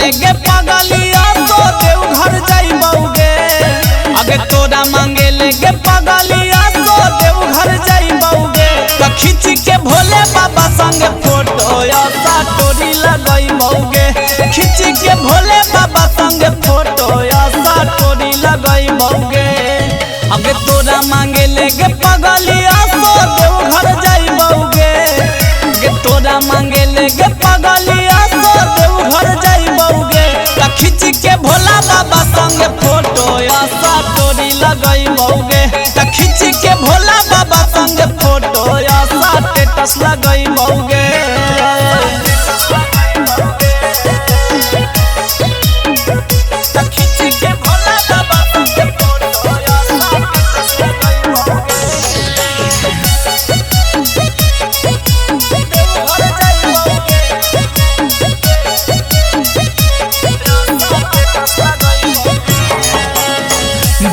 मांगेले गे पगलिया तो देव घर जाइबौगे। अगे तोरा मांगेले गे पगलिया तो देव घर जाइबौगे। तो खींच के भोले बाबा संगे फोटो ऐसा टोरी लगाइबौगे। खींच के भोले बाबा संगे फोटो ऐसा टोरी लगाइबौगे। अगे तोरा मांगेले गे पगलिया तो देव घर जाइबौगे। गे तोरा मांगेले गे पगलिया तो देव घर जाइबौगे। त खींच के भोला बाबा संगे फोटो ऐसा टोरी लगाइबौगे। त खींच के भोला बाबा संगे फोटो ऐसा स्टेटस लगाइबौगे।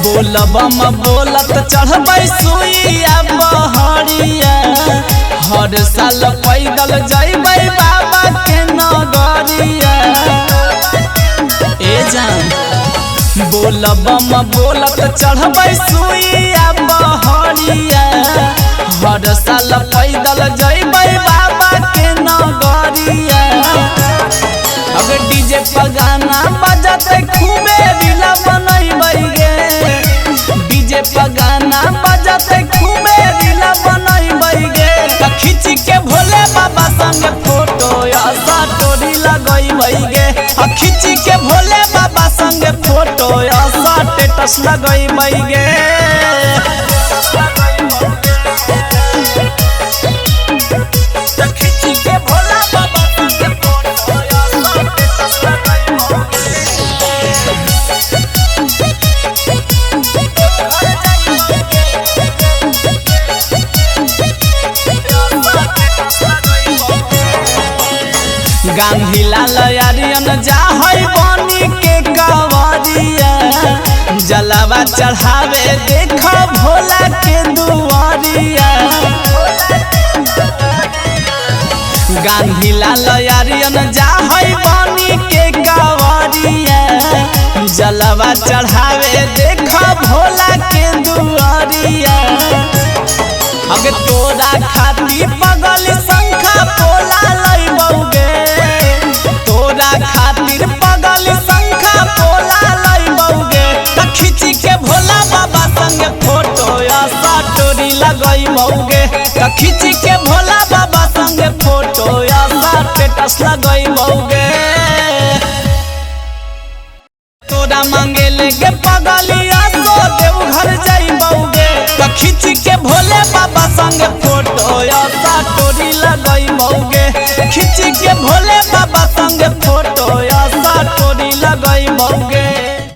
बोलबम बोलत चढ़बै सुइया बहरिया। हर साल पैदल जइबै बाबा के नगरिया। ए जान बोलबम बोलत चढ़बै सुइया बहरिया। हर साल पैदल जइबै बाबा के नगरिया। अब डीजे पर गाना बजते खूबे रीला बनैबै गे। डीजे पर गाना बजते खूबे रीला बनैबै गे। त खींच के भोले बाबा संगे फोटो ऐसा टोरी लगैबै गे। खींच के भोले बाबा संगे फोटो ऐसा स्टेटस लगैबै गे। गांधी लाल यारियन जाहै बनी के कावरिया। जलवा चढ़ावे देखा भोला के दुआरिया। गांधी लाल यारियन जाहै बनी के कावरिया। जलवा चढ़ावे देखा भोला के दुआरिया। अगे तोरा खातिर पगल शंखा पोला लइबौगे। तोरा खातिर पगल शंखा पोला लइबौगे। त खींच के भोला बाबा संगे फोटो ऐसा टोरी लगइबौगे। त खींच के भोला बाबा संगे फोटो ऐसा स्टेटस लगइबौगे। तोरा मांगेले गे पगलिया